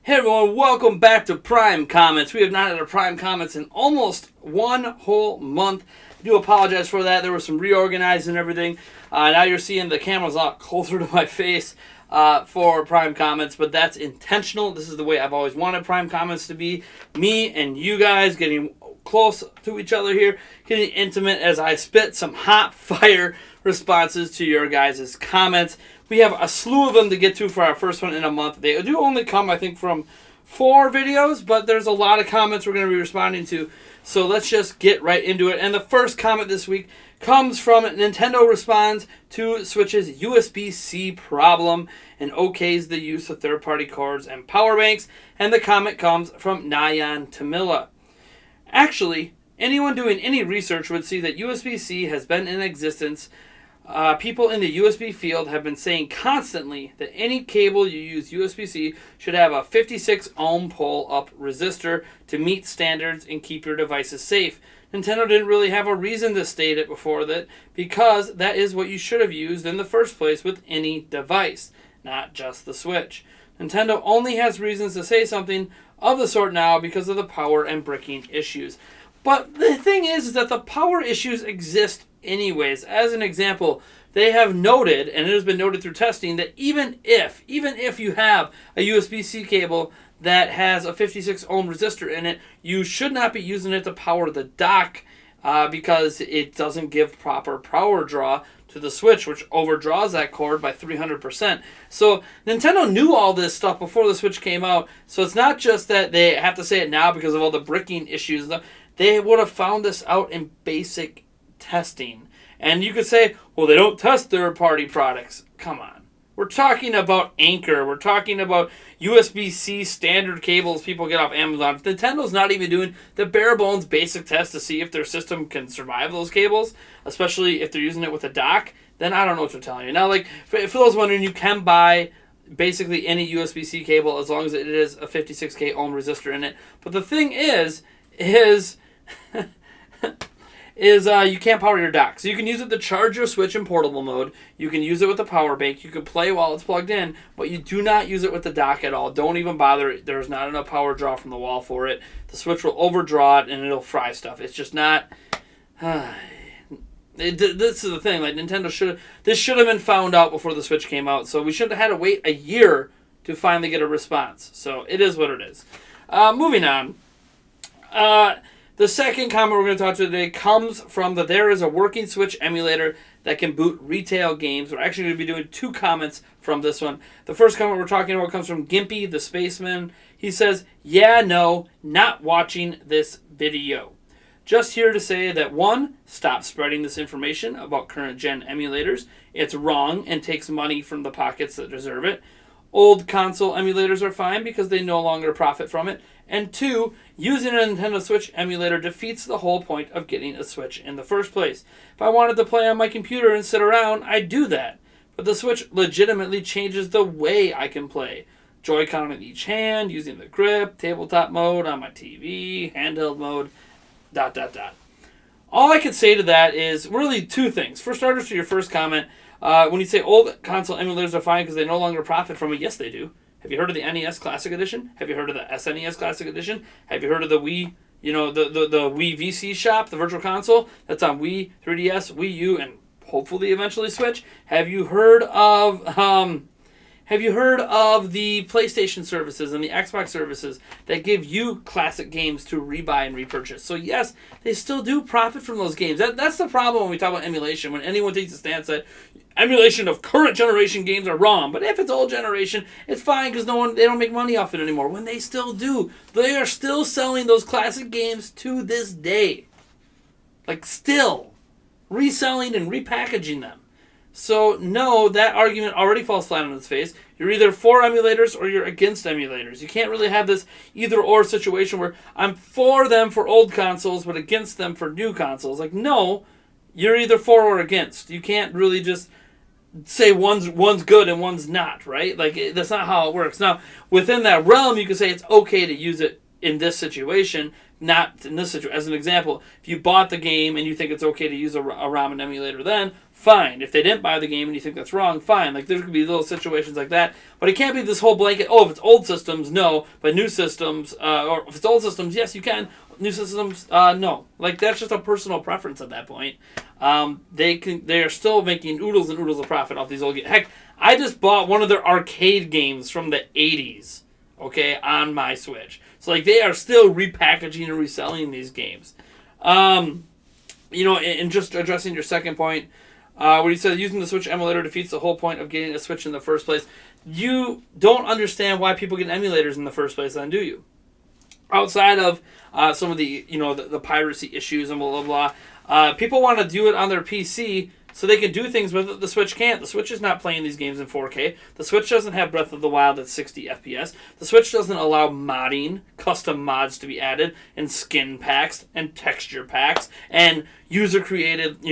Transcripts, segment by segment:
Hey everyone, welcome back to Prime Comments. We have not had a Prime Comments in almost 1 whole month. I do apologize for that. There was some reorganizing and everything. Now you're seeing the camera's a lot closer to my face for Prime Comments, but that's intentional. This is the way I've always wanted Prime Comments to be. Me and you guys getting close to each other here, getting intimate as I spit some hot fire responses to your guys' comments. We have a slew of them to get to for our first one in a month. They do only come, I think, from 4 videos, but there's a lot of comments we're going to be responding to. So let's just get right into it. And the first comment this week comes from Nintendo responds to Switch's USB-C problem and okays the use of third-party cords and power banks. And the comment comes from Nayan Tamila. Actually, anyone doing any research would see that USB-C has been in existence. People in the USB field have been saying constantly that any cable you use USB-C should have a 56 ohm pull-up resistor to meet standards and keep your devices safe. Nintendo didn't really have a reason to state it before that, because that is what you should have used in the first place with any device, not just the Switch. Nintendo only has reasons to say something of the sort now because of the power and bricking issues. But the thing is that the power issues exist anyways. As an example, they have noted, and it has been noted through testing, that even if you have a USB-C cable that has a 56 ohm resistor in it, you should not be using it to power the dock because it doesn't give proper power draw to the Switch, which overdraws that cord by 300%. So Nintendo knew all this stuff before the Switch came out, so it's not just that they have to say it now because of all the bricking issues. They would have found this out in basic testing. And you could say, well, they don't test third-party products. Come on. We're talking about Anchor. We're talking about USB-C standard cables people get off Amazon. Nintendo's not even doing the bare-bones basic test to see if their system can survive those cables, especially if they're using it with a dock. Then I don't know what you're telling you. Now, like, for those wondering, you can buy basically any USB-C cable as long as it is a 56k ohm resistor in it. But the thing is you can't power your dock. So you can use it to charge your Switch in portable mode. You can use it with a power bank. You can play while it's plugged in, but you do not use it with the dock at all. Don't even bother. There's not enough power draw from the wall for it. The Switch will overdraw it and it'll fry stuff. It's just not... this is the thing. Like, Nintendo should have been found out before the Switch came out. So we shouldn't have had to wait a year to finally get a response. So it is what it is. Moving on. The second comment we're going to talk to today comes from that there is a working Switch emulator that can boot retail games. We're actually going to be doing 2 comments from this one. The first comment we're talking about comes from Gimpy the Spaceman. He says, yeah, no, not watching this video. Just here to say that 1, stop spreading this information about current gen emulators. It's wrong and takes money from the pockets that deserve it. Old console emulators are fine because they no longer profit from it. And 2, using a Nintendo Switch emulator defeats the whole point of getting a Switch in the first place. If I wanted to play on my computer and sit around, I'd do that. But the Switch legitimately changes the way I can play. Joy-Con in each hand, using the grip, tabletop mode on my TV, handheld mode, ... All I could say to that is really 2 things. For starters, to your first comment, when you say old console emulators are fine because they no longer profit from it, yes, they do. Have you heard of the NES Classic Edition? Have you heard of the SNES Classic Edition? Have you heard of the Wii, the Wii VC shop, the virtual console? That's on Wii, 3DS, Wii U, and hopefully eventually Switch. Have you heard of the PlayStation services and the Xbox services that give you classic games to rebuy and repurchase? So yes, they still do profit from those games. That's the problem when we talk about emulation. When anyone takes a stance that emulation of current generation games are wrong, but if it's old generation, it's fine because they don't make money off it anymore. When they still do, they are still selling those classic games to this day. Like, still reselling and repackaging them. So, no, that argument already falls flat on its face. You're either for emulators or you're against emulators. You can't really have this either-or situation where I'm for them for old consoles but against them for new consoles. Like, no, you're either for or against. You can't really just say one's good and one's not, right? Like, that's not how it works. Now, within that realm, you can say it's okay to use it in this situation, not in this situation. As an example, if you bought the game and you think it's okay to use a ramen emulator, then fine. If they didn't buy the game and you think that's wrong, fine. Like, there could be little situations like that, but it can't be this whole blanket. Oh, if it's old systems, no, but new systems, or if it's old systems, yes, you can. New systems, no. Like, that's just a personal preference at that point. They are still making oodles and oodles of profit off these old games. Heck, I just bought one of their arcade games from the 80s, okay, on my Switch. So, like, they are still repackaging and reselling these games. And just addressing your second point, where you said using the Switch emulator defeats the whole point of getting a Switch in the first place. You don't understand why people get emulators in the first place, then, do you? Outside of some of the, the piracy issues and blah, blah, blah, people want to do it on their PC so they can do things with it the Switch can't. The Switch is not playing these games in 4K. The Switch doesn't have Breath of the Wild at 60 FPS. The Switch doesn't allow modding, custom mods to be added, and skin packs, and texture packs, and user-created,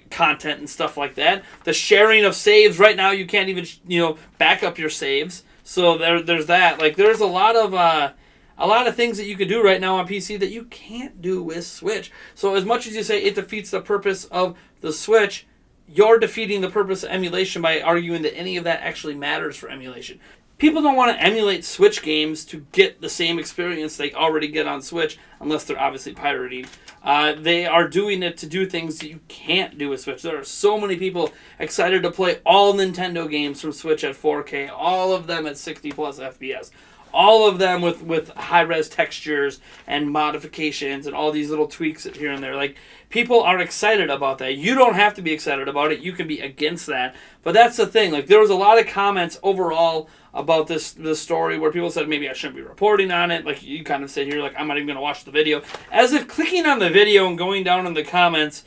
content and stuff like that. The sharing of saves, right now you can't even, back up your saves. So there's that. Like, there's a lot of things that you can do right now on PC that you can't do with Switch. So as much as you say it defeats the purpose of the Switch, you're defeating the purpose of emulation by arguing that any of that actually matters for emulation. People don't want to emulate Switch games to get the same experience they already get on Switch, unless they're obviously pirating. They are doing it to do things that you can't do with Switch. There are so many people excited to play all Nintendo games from Switch at 4K, all of them at 60 plus FPS. All of them with high-res textures and modifications and all these little tweaks here and there. Like, people are excited about that. You don't have to be excited about it. You can be against that. But that's the thing. Like, there was a lot of comments overall about this story where people said maybe I shouldn't be reporting on it. Like, you kind of sit here like, I'm not even going to watch the video. As if clicking on the video and going down in the comments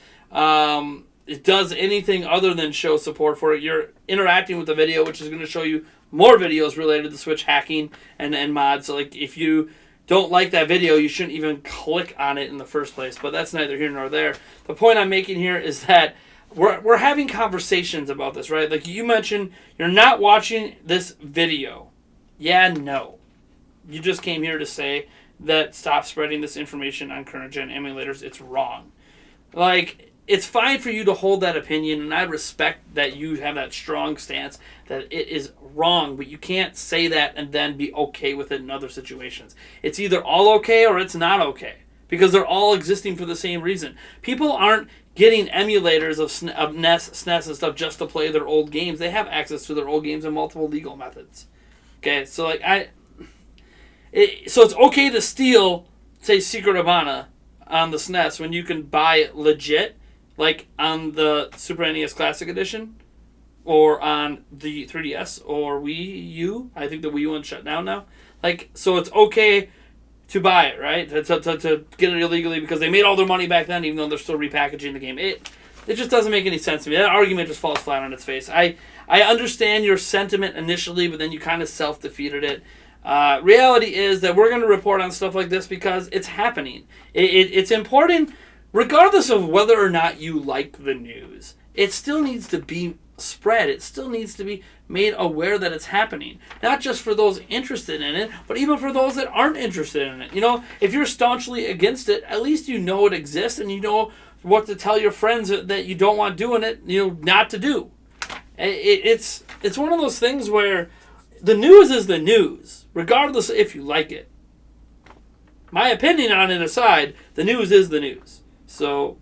it does anything other than show support for it. You're interacting with the video, which is going to show you more videos related to Switch hacking and mods. So, like, if you don't like that video, you shouldn't even click on it in the first place. But that's neither here nor there. The point I'm making here is that we're having conversations about this, right? Like, you mentioned you're not watching this video. Yeah, no. You just came here to say that stop spreading this information on current-gen emulators. It's wrong. Like, it's fine for you to hold that opinion, and I respect that you have that strong stance that it is wrong, but you can't say that and then be okay with it in other situations. It's either all okay or it's not okay, because they're all existing for the same reason. People aren't getting emulators of NES, SNES, and stuff just to play their old games. They have access to their old games in multiple legal methods. Okay, so like so it's okay to steal, say, Secret of Mana on the SNES when you can buy it legit, like on the Super NES Classic Edition, or on the 3DS or Wii U. I think the Wii U one's shut down now. Like, so it's okay to buy it, right? To get it illegally because they made all their money back then, even though they're still repackaging the game. It just doesn't make any sense to me. That argument just falls flat on its face. I understand your sentiment initially, but then you kind of self-defeated it. Reality is that we're going to report on stuff like this because it's happening. It's important, regardless of whether or not you like the news. It still needs to be spread. It still needs to be made aware that it's happening. Not just for those interested in it, but even for those that aren't interested in it. You know, if you're staunchly against it, at least you know it exists and you know what to tell your friends that you don't want doing it, not to do. It's one of those things where the news is the news, regardless if you like it. My opinion on it aside, the news is the news. So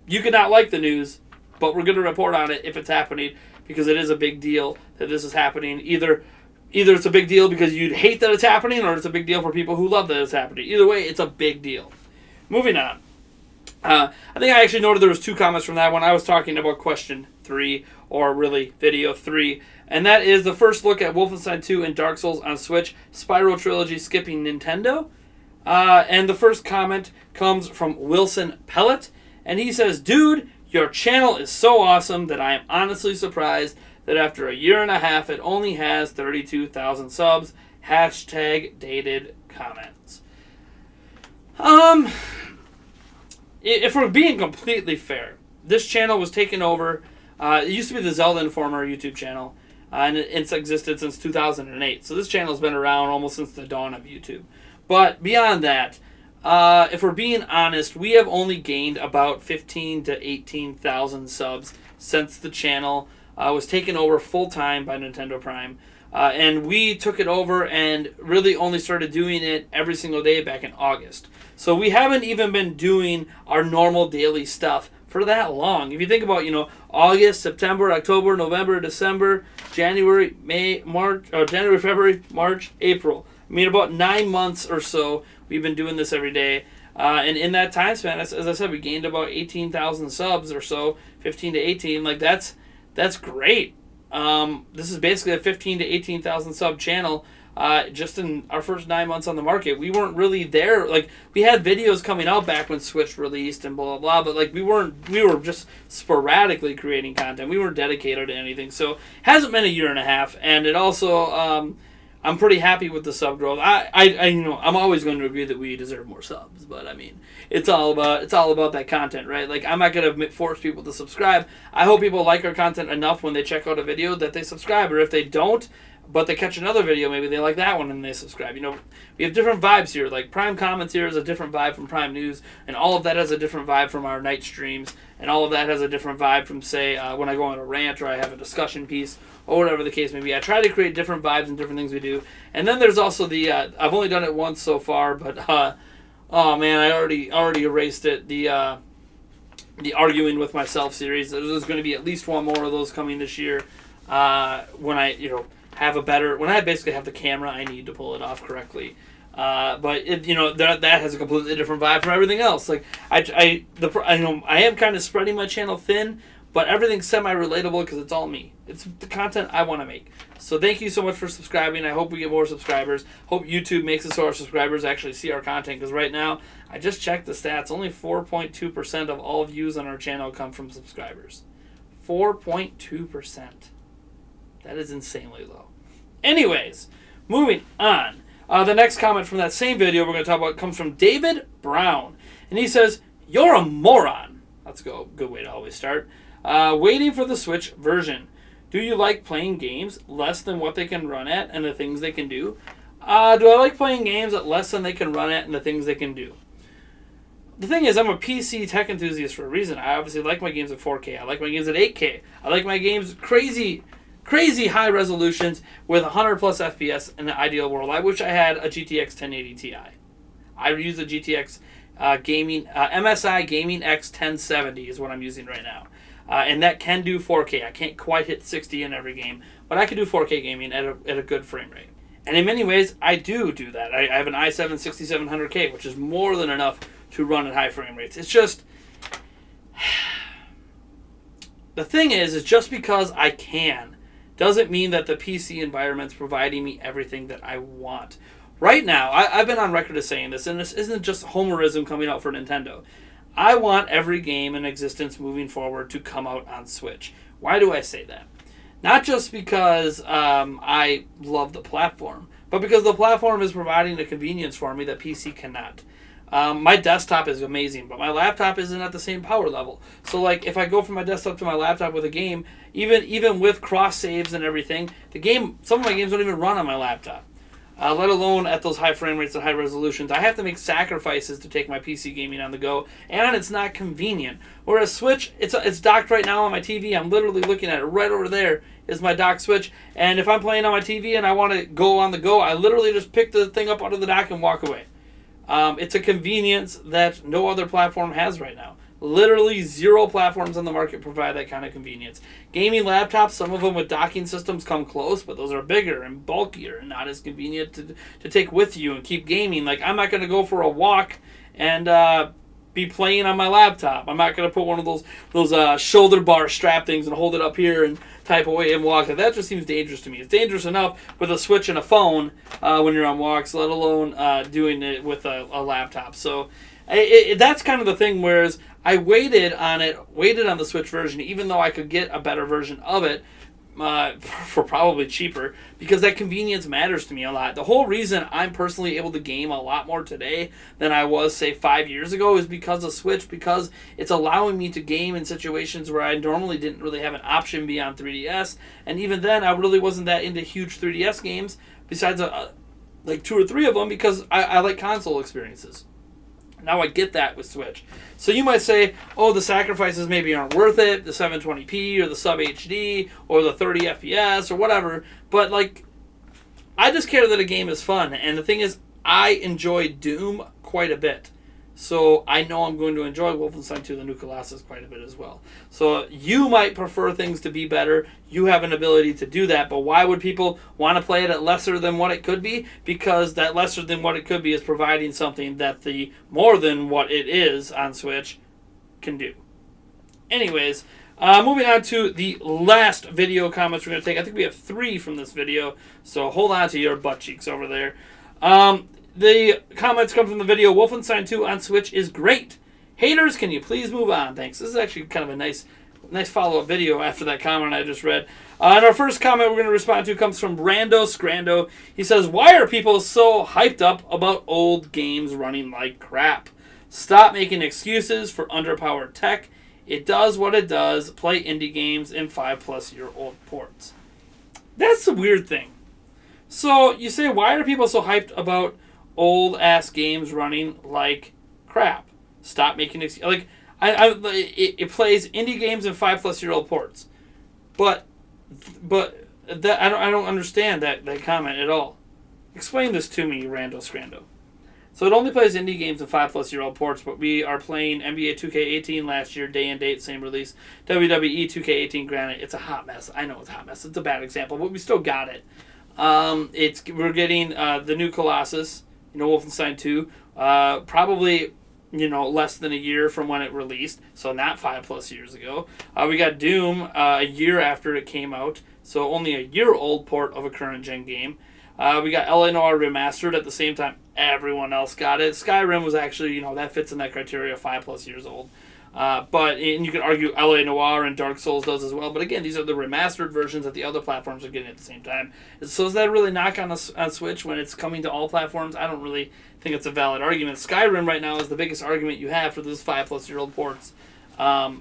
you could not like the news, but we're going to report on it if it's happening because it is a big deal that this is happening. Either it's a big deal because you'd hate that it's happening, or it's a big deal for people who love that it's happening. Either way, it's a big deal. Moving on. I think I actually noted there was 2 comments from that one. I was talking about question 3, or really video 3, and that is the first look at Wolfenstein 2 and Dark Souls on Switch, Spyro Trilogy skipping Nintendo. And the first comment comes from Wilson Pellet, and he says, "Dude, your channel is so awesome that I am honestly surprised that after a year and a half it only has 32,000 subs. #dated comments." If we're being completely fair, this channel was taken over. It used to be the Zelda Informer YouTube channel, and it's existed since 2008. So this channel has been around almost since the dawn of YouTube. But beyond that, if we're being honest, we have only gained about 15 to 18,000 subs since the channel was taken over full-time by Nintendo Prime. And we took it over and really only started doing it every single day back in August. So we haven't even been doing our normal daily stuff for that long. If you think about, August, September, October, November, December, January, May, March, January, February, March, April. I mean, about 9 months or so, we've been doing this every day. And in that time span, as I said, we gained about 18,000 subs or so, 15 to 18. Like, that's great. This is basically a 15 to 18,000 sub channel. Just in our first 9 months on the market, we weren't really there. Like, we had videos coming out back when Switch released and blah, blah, blah, but like we were just sporadically creating content. We weren't dedicated to anything. So, hasn't been a year and a half, and it also, I'm pretty happy with the sub growth. I'm always going to agree that we deserve more subs, but I mean, it's all about that content, right? Like, I'm not going to force people to subscribe. I hope people like our content enough when they check out a video that they subscribe, or if they don't, but they catch another video, maybe they like that one and they subscribe. We have different vibes here. Like, Prime Comments here is a different vibe from Prime News, and all of that has a different vibe from our night streams, and all of that has a different vibe from, say, when I go on a rant or I have a discussion piece or whatever the case may be. I try to create different vibes and different things we do. And then there's also the, I've only done it once so far, but, oh man, I already erased it, the Arguing with Myself series. There's going to be at least one more of those coming this year when I, when I basically have the camera I need to pull it off correctly. But that has a completely different vibe from everything else. Like, I am kind of spreading my channel thin, but everything's semi-relatable because it's all me. It's the content I want to make. So thank you so much for subscribing. I hope we get more subscribers. Hope YouTube makes it so our subscribers actually see our content, because right now, I just checked the stats, only 4.2% of all views on our channel come from subscribers. 4.2%. That is insanely low. Anyways, moving on. The next comment from that same video we're going to talk about comes from David Brown. And he says, "You're a moron." That's a good way to always start. Waiting for the Switch version. Do you like playing games less than what they can run at and the things they can do? Do I like playing games at less than they can run at and the things they can do? The thing is, I'm a PC tech enthusiast for a reason. I obviously like my games at 4K. I like my games at 8K. I like my games crazy high resolutions with 100 plus FPS in the ideal world. I wish I had a GTX 1080 Ti. I use a GTX MSI Gaming X 1070 is what I'm using right now. And that can do 4K. I can't quite hit 60 in every game, but I can do 4K gaming at a good frame rate. And in many ways, I do that. I have an i7 6700K, which is more than enough to run at high frame rates. It's just... The thing is just because I can doesn't mean that the PC environment's providing me everything that I want. Right now, I've been on record as saying this, and this isn't just homerism coming out for Nintendo. I want every game in existence moving forward to come out on Switch. Why do I say that? Not just because I love the platform, but because the platform is providing a convenience for me that PC cannot. My desktop is amazing, but my laptop isn't at the same power level. So, like, if I go from my desktop to my laptop with a game, even with cross saves and everything, some of my games don't even run on my laptop. Let alone at those high frame rates and high resolutions. I have to make sacrifices to take my PC gaming on the go, and it's not convenient. Whereas Switch, it's docked right now on my TV. I'm literally looking at it. Right over there is my dock Switch, and if I'm playing on my TV and I want to go on the go, I literally just pick the thing up out of the dock and walk away. It's a convenience that no other platform has right now. Literally zero platforms on the market provide that kind of convenience. Gaming laptops, some of them with docking systems come close, but those are bigger and bulkier and not as convenient to take with you and keep gaming. Like, I'm not going to go for a walk and be playing on my laptop. I'm not going to put one of those shoulder bar strap things and hold it up here and type away and walk. That just seems dangerous to me. It's dangerous enough with a Switch and a phone when you're on walks, let alone doing it with a laptop. So that's kind of the thing, whereas I waited on the Switch version, even though I could get a better version of it for probably cheaper, because that convenience matters to me a lot. The whole reason I'm personally able to game a lot more today than I was, say, 5 years ago is because of Switch, because it's allowing me to game in situations where I normally didn't really have an option beyond 3DS, and even then I really wasn't that into huge 3DS games, besides like 2 or 3 of them because I like console experiences. Now I get that with Switch. So you might say, oh, the sacrifices maybe aren't worth it, the 720p or the sub HD or the 30 FPS or whatever. But like, I just care that a game is fun. And the thing is, I enjoy Doom quite a bit. So I know I'm going to enjoy Wolfenstein 2: The New Colossus quite a bit as well. So you might prefer things to be better. You have an ability to do that. But why would people want to play it at lesser than what it could be? Because that lesser than what it could be is providing something that the more than what it is on Switch can do. Anyways, moving on to the last video comments we're going to take. I think we have 3 from this video. So hold on to your butt cheeks over there. The comments come from the video, Wolfenstein 2 on Switch is great. Haters, can you please move on? Thanks. This is actually kind of a nice follow-up video after that comment I just read. And our first comment we're going to respond to comes from Rando Scrando. He says, why are people so hyped up about old games running like crap? Stop making excuses for underpowered tech. It does what it does. Play indie games in 5+-year-old ports. That's the weird thing. So you say, why are people so hyped about old-ass games running like crap? Stop making excuses. Like, it plays indie games in 5+-year-old ports. But that I don't understand that comment at all. Explain this to me, Rando Scrando. So it only plays indie games in 5+-year-old ports, but we are playing NBA 2K18 last year, day and date, same release. WWE 2K18, granted, it's a hot mess. I know it's a hot mess. It's a bad example, but we still got it. We're getting the new Colossus, Wolfenstein 2, probably, less than a year from when it released, so not 5+ years ago. We got Doom a year after it came out, so only a year-old port of a current-gen game. We got LA Noire Remastered at the same time everyone else got it. Skyrim was actually, that fits in that criteria, 5+ years old. And you can argue LA Noire and Dark Souls does as well. But again, these are the remastered versions that the other platforms are getting at the same time. So is that really knock on Switch when it's coming to all platforms? I don't really think it's a valid argument. Skyrim right now is the biggest argument you have for those 5+-year-old ports. That's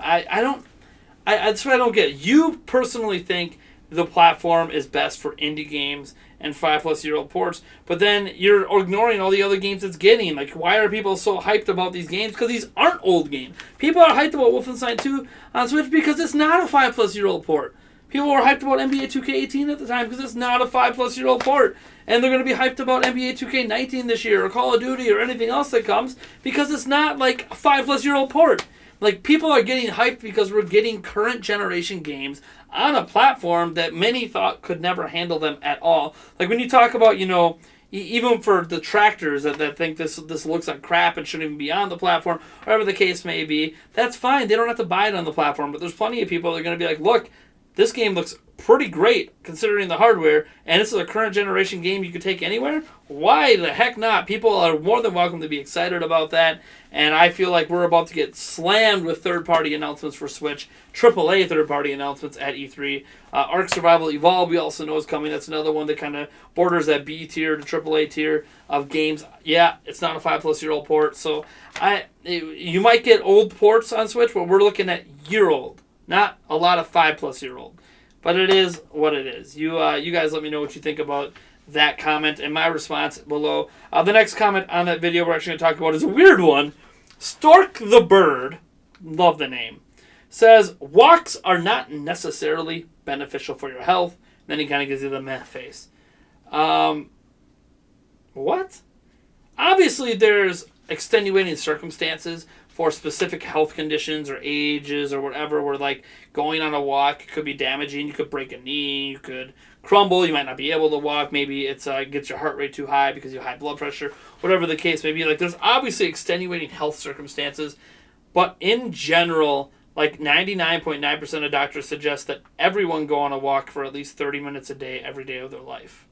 what I don't get. You personally think the platform is best for indie games and 5+-year-old ports, but then you're ignoring all the other games it's getting. Like, why are people so hyped about these games? Because these aren't old games. People are hyped about Wolfenstein 2 on Switch because it's not a 5+-year-old port. People were hyped about NBA 2K18 at the time because it's not a 5+-year-old port. And they're going to be hyped about NBA 2K19 this year or Call of Duty or anything else that comes because it's not like a 5+-year-old port. Like, people are getting hyped because we're getting current generation games on a platform that many thought could never handle them at all. Like, when you talk about, even for detractors that think this looks like crap and shouldn't even be on the platform, whatever the case may be, that's fine. They don't have to buy it on the platform. But there's plenty of people that are going to be like, look, this game looks pretty great considering the hardware, and this is a current generation game you could take anywhere. Why the heck not? People are more than welcome to be excited about that, and I feel like we're about to get slammed with third-party announcements for Switch, AAA third-party announcements at E3. Ark Survival Evolved, we also know is coming. That's another one that kind of borders that B tier to AAA tier of games. Yeah, it's not a 5+-year-old port, so you might get old ports on Switch, but we're looking at year-old. Not a lot of 5+-year-old. But it is what it is. You guys let me know what you think about that comment and my response below. The next comment on that video we're actually going to talk about is a weird one. Stork the Bird, love the name, says, walks are not necessarily beneficial for your health. Then he kind of gives you the meh face. What? Obviously, there's extenuating circumstances for specific health conditions or ages or whatever, where like going on a walk could be damaging. You could break a knee, you could crumble, you might not be able to walk. Maybe it's gets your heart rate too high because you have high blood pressure. Whatever the case may be, like there's obviously extenuating health circumstances, but in general, like 99.9% of doctors suggest that everyone go on a walk for at least 30 minutes a day every day of their life,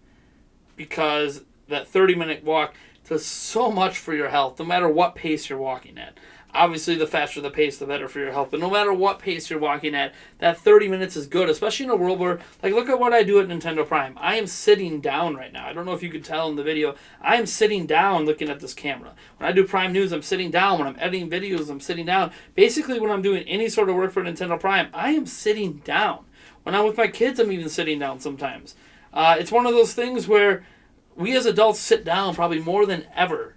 because that 30-minute walk does so much for your health, no matter what pace you're walking at. Obviously, the faster the pace, the better for your health. But no matter what pace you're walking at, that 30 minutes is good, especially in a world where, like, look at what I do at Nintendo Prime. I am sitting down right now. I don't know if you could tell in the video. I am sitting down looking at this camera. When I do Prime News, I'm sitting down. When I'm editing videos, I'm sitting down. Basically, when I'm doing any sort of work for Nintendo Prime, I am sitting down. When I'm with my kids, I'm even sitting down sometimes. It's one of those things where we as adults sit down probably more than ever.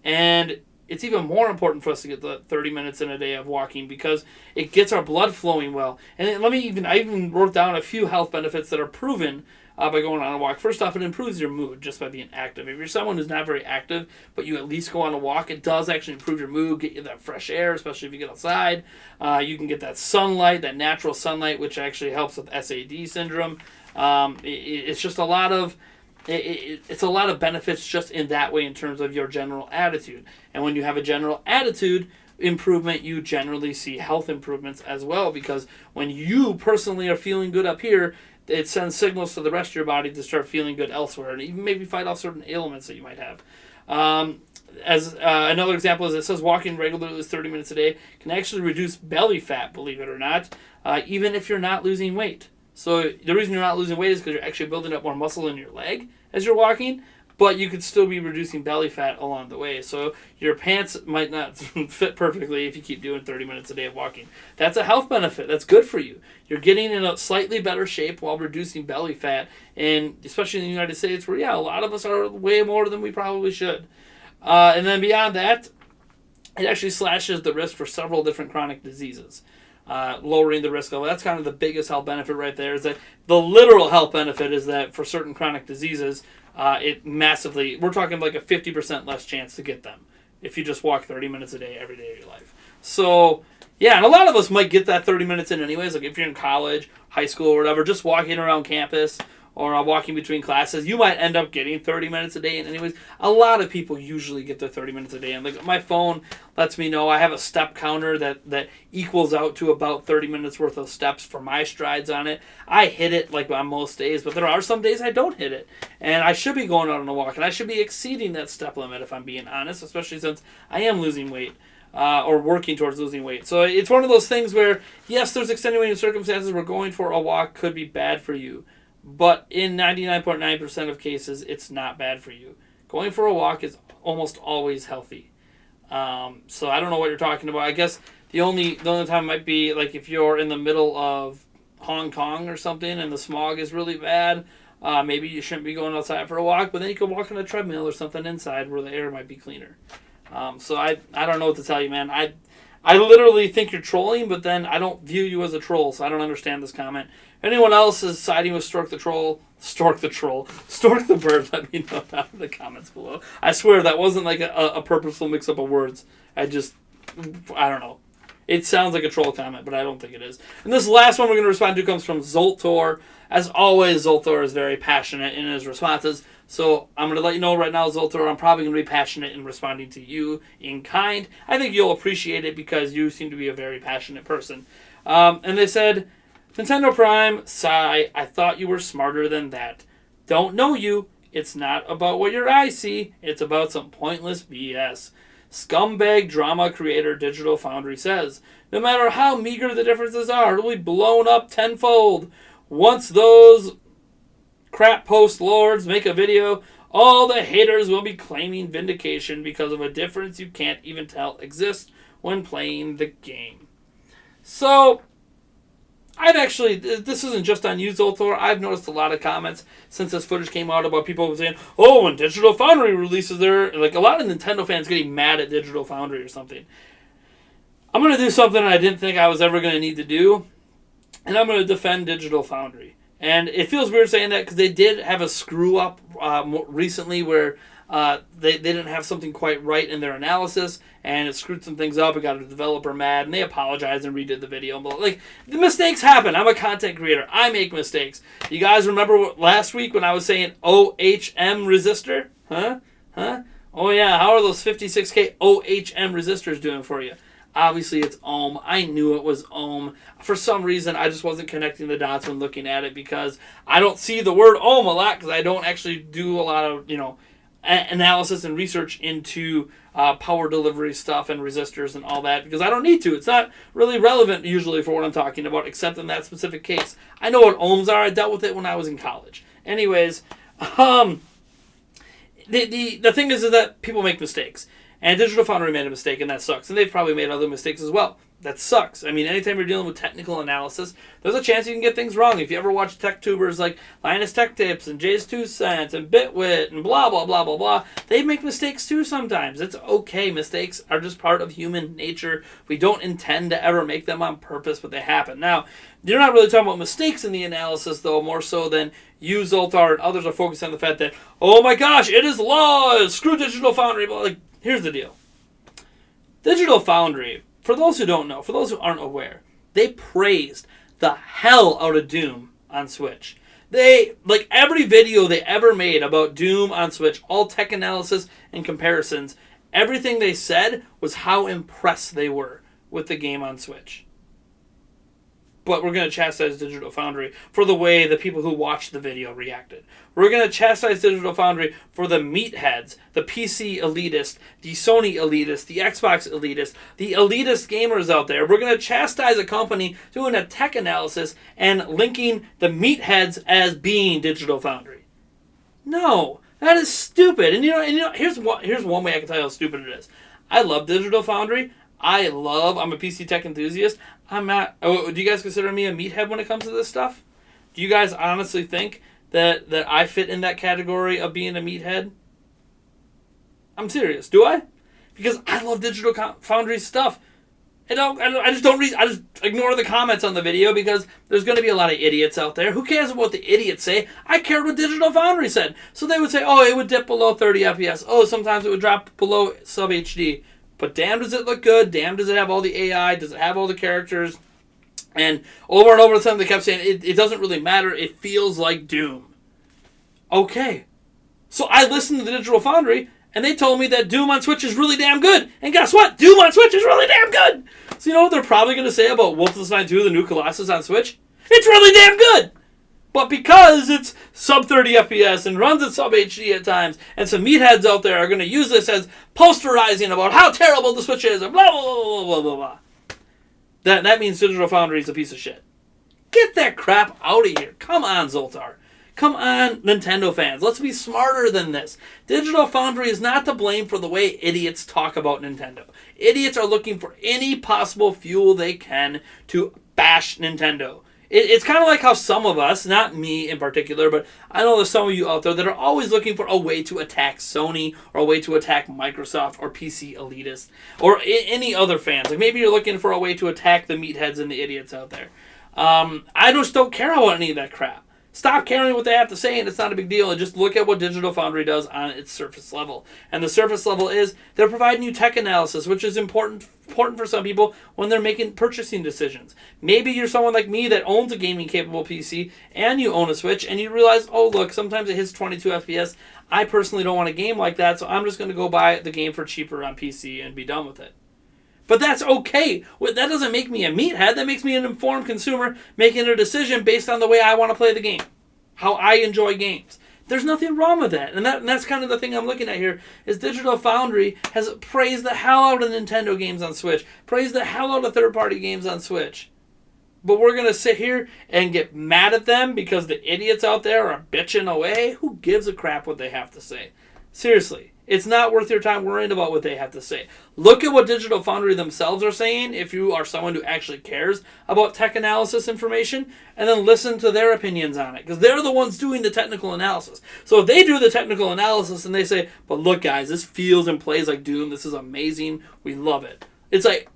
And it's even more important for us to get the 30 minutes in a day of walking because it gets our blood flowing well. And I even wrote down a few health benefits that are proven by going on a walk. First off, it improves your mood just by being active. If you're someone who's not very active, but you at least go on a walk, it does actually improve your mood, get you that fresh air, especially if you get outside. You can get that sunlight, that natural sunlight, which actually helps with SAD syndrome. It's just a lot of... It's a lot of benefits just in that way in terms of your general attitude. And when you have a general attitude improvement, you generally see health improvements as well, because when you personally are feeling good up here, it sends signals to the rest of your body to start feeling good elsewhere and even maybe fight off certain ailments that you might have. Another example is it says walking regularly 30 minutes a day can actually reduce belly fat, believe it or not, even if you're not losing weight. So the reason you're not losing weight is because you're actually building up more muscle in your leg as you're walking, but you could still be reducing belly fat along the way. So your pants might not fit perfectly if you keep doing 30 minutes a day of walking. That's a health benefit. That's good for you. You're getting in a slightly better shape while reducing belly fat, and especially in the United States where, a lot of us are way more than we probably should. And then beyond that, it actually slashes the risk for several different chronic diseases. Lowering the risk of that's kind of the biggest health benefit right there. Is that the literal health benefit is that for certain chronic diseases, it massively, we're talking like a 50% less chance to get them if you just walk 30 minutes a day every day of your life. So and a lot of us might get that 30 minutes in anyways. Like if you're in college, high school, or whatever, just walking around campus or walking between classes, you might end up getting 30 minutes a day. And anyways, a lot of people usually get their 30 minutes a day. And like my phone lets me know I have a step counter that equals out to about 30 minutes worth of steps for my strides on it. I hit it like on most days, but there are some days I don't hit it. And I should be going out on a walk, and I should be exceeding that step limit if I'm being honest, especially since I am losing weight. Or working towards losing weight. So it's one of those things where, yes, there's extenuating circumstances where going for a walk could be bad for you. But in 99.9% of cases, it's not bad for you. Going for a walk is almost always healthy. So I don't know what you're talking about. I guess the only time might be like if you're in the middle of Hong Kong or something and the smog is really bad, maybe you shouldn't be going outside for a walk, but then you can walk on a treadmill or something inside where the air might be cleaner. So I don't know what to tell you, man. I literally think you're trolling, but then I don't view you as a troll, so I don't understand this comment. If anyone else is siding with Stork the Bird, let me know down in the comments below. I swear that wasn't like a purposeful mix-up of words. I don't know. It sounds like a troll comment, but I don't think it is. And this last one we're going to respond to comes from Zoltor. As always, Zoltor is very passionate in his responses. So I'm going to let you know right now, Zoltor, I'm probably going to be passionate in responding to you in kind. I think you'll appreciate it because you seem to be a very passionate person. And they said, Nintendo Prime, sigh, I thought you were smarter than that. Don't know you. It's not about what your eyes see. It's about some pointless BS. Scumbag drama creator Digital Foundry says, no matter how meager the differences are, it'll be blown up tenfold. Once those crap post lords make a video, all the haters will be claiming vindication because of a difference you can't even tell exists when playing the game. So, I've actually, this isn't just on you, Zoltor. I've noticed a lot of comments since this footage came out about people saying, oh, when Digital Foundry releases like a lot of Nintendo fans getting mad at Digital Foundry or something. I'm going to do something I didn't think I was ever going to need to do, and I'm going to defend Digital Foundry. And it feels weird saying that because they did have a screw-up recently where they didn't have something quite right in their analysis, and it screwed some things up. It got a developer mad, and they apologized and redid the video. But like, the mistakes happen. I'm a content creator. I make mistakes. You guys remember last week when I was saying OHM resistor? Huh? Oh yeah, how are those 56K OHM resistors doing for you? Obviously, it's ohm. I knew it was ohm. For some reason, I just wasn't connecting the dots when looking at it because I don't see the word ohm a lot because I don't actually do a lot of, analysis and research into power delivery stuff and resistors and all that because I don't need to. It's not really relevant usually for what I'm talking about except in that specific case. I know what ohms are. I dealt with it when I was in college. Anyways, the thing is that people make mistakes. And Digital Foundry made a mistake, and that sucks. And they've probably made other mistakes as well. That sucks. I mean, anytime you're dealing with technical analysis, there's a chance you can get things wrong. If you ever watch tech tubers like Linus Tech Tips and Jay's 2 Cents and Bitwit and blah, blah, blah, blah, blah, they make mistakes too sometimes. It's okay. Mistakes are just part of human nature. We don't intend to ever make them on purpose, but they happen. Now, you're not really talking about mistakes in the analysis, though, more so than you, Zoltar, and others are focused on the fact that, oh my gosh, it is law, screw Digital Foundry. But like, here's the deal. Digital Foundry, for those who don't know, for those who aren't aware, they praised the hell out of Doom on Switch. They, like every video they ever made about Doom on Switch, all tech analysis and comparisons, everything they said was how impressed they were with the game on Switch. But we're going to chastise Digital Foundry for the way the people who watched the video reacted. We're going to chastise Digital Foundry for the meatheads, the PC elitist, the Sony elitist, the Xbox elitist, the elitist gamers out there. We're going to chastise a company doing a tech analysis and linking the meatheads as being Digital Foundry. No, that is stupid. And you know, here's one way I can tell you how stupid it is. I love Digital Foundry. I'm a PC tech enthusiast. I'm not. Oh, do you guys consider me a meathead when it comes to this stuff? Do you guys honestly think that I fit in that category of being a meathead? I'm serious. Do I? Because I love Digital Foundry stuff. I just ignore the comments on the video because there's going to be a lot of idiots out there. Who cares what the idiots say? I cared what Digital Foundry said. So they would say, oh, it would dip below 30 FPS. Oh, sometimes it would drop below sub HD. But damn does it look good, damn does it have all the AI, does it have all the characters, and over the time they kept saying, it doesn't really matter, it feels like Doom. Okay. So I listened to the Digital Foundry, and they told me that Doom on Switch is really damn good, and guess what? Doom on Switch is really damn good! So you know what they're probably going to say about Wolfenstein 2, the new Colossus on Switch? It's really damn good! But because it's sub 30 FPS and runs at sub HD at times, and some meatheads out there are going to use this as posterizing about how terrible the Switch is, and blah, blah, blah, blah, blah, blah. That means Digital Foundry is a piece of shit. Get that crap out of here. Come on, Zoltar. Come on, Nintendo fans. Let's be smarter than this. Digital Foundry is not to blame for the way idiots talk about Nintendo. Idiots are looking for any possible fuel they can to bash Nintendo. It's kind of like how some of us, not me in particular, but I know there's some of you out there that are always looking for a way to attack Sony or a way to attack Microsoft or PC elitists or any other fans. Like maybe you're looking for a way to attack the meatheads and the idiots out there. I just don't care about any of that crap. Stop caring what they have to say, and it's not a big deal. And just look at what Digital Foundry does on its surface level. And the surface level is they're providing you tech analysis, which is important for some people when they're making purchasing decisions. Maybe you're someone like me that owns a gaming-capable PC, and you own a Switch, and you realize, oh, look, sometimes it hits 22 FPS. I personally don't want a game like that, so I'm just going to go buy the game for cheaper on PC and be done with it. But that's okay. That doesn't make me a meathead. That makes me an informed consumer making a decision based on the way I want to play the game. How I enjoy games. There's nothing wrong with that. And that's kind of the thing I'm looking at here, is Digital Foundry has praised the hell out of Nintendo games on Switch. Praised the hell out of third-party games on Switch. But we're going to sit here and get mad at them because the idiots out there are bitching away? Who gives a crap what they have to say? Seriously. It's not worth your time worrying about what they have to say. Look at what Digital Foundry themselves are saying if you are someone who actually cares about tech analysis information, and then listen to their opinions on it, because they're the ones doing the technical analysis. So if they do the technical analysis and they say, but look guys, this feels and plays like Doom, this is amazing, we love it. It's like,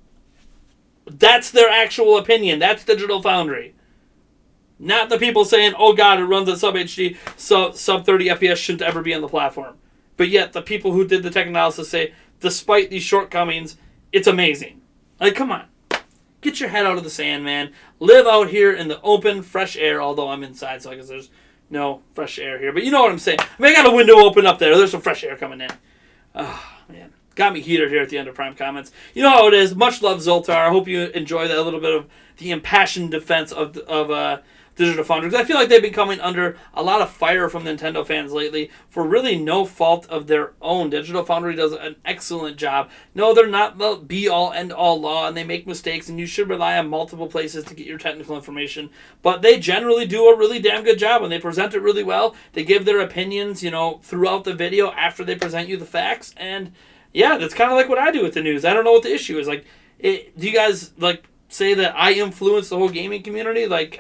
that's their actual opinion. That's Digital Foundry. Not the people saying, oh god, it runs at sub HD, sub 30 FPS shouldn't ever be on the platform. But yet, the people who did the tech analysis say, despite these shortcomings, it's amazing. Like, come on. Get your head out of the sand, man. Live out here in the open, fresh air, although I'm inside, so I guess there's no fresh air here. But you know what I'm saying. I mean, I got a window open up there. There's some fresh air coming in. Oh, man. Got me heated here at the end of Prime Comments. You know how it is. Much love, Zoltar. I hope you enjoy that little bit of the impassioned defense of Digital Foundry, because I feel like they've been coming under a lot of fire from Nintendo fans lately for really no fault of their own. Digital Foundry does an excellent job. No, they're not the be-all, end-all law, and they make mistakes, and you should rely on multiple places to get your technical information. But they generally do a really damn good job, and they present it really well. They give their opinions, throughout the video after they present you the facts, and yeah, that's kind of like what I do with the news. I don't know what the issue is. Like, Do you guys like say that I influence the whole gaming community? Like,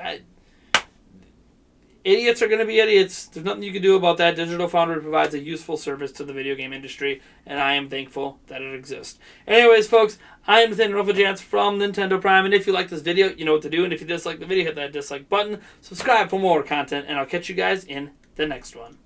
idiots are going to be idiots. There's nothing you can do about that. Digital Foundry provides a useful service to the video game industry, and I am thankful that it exists. Anyways, folks, I am Nathaniel Jans from Nintendo Prime, and if you like this video, you know what to do. And if you dislike the video, hit that dislike button. Subscribe for more content, and I'll catch you guys in the next one.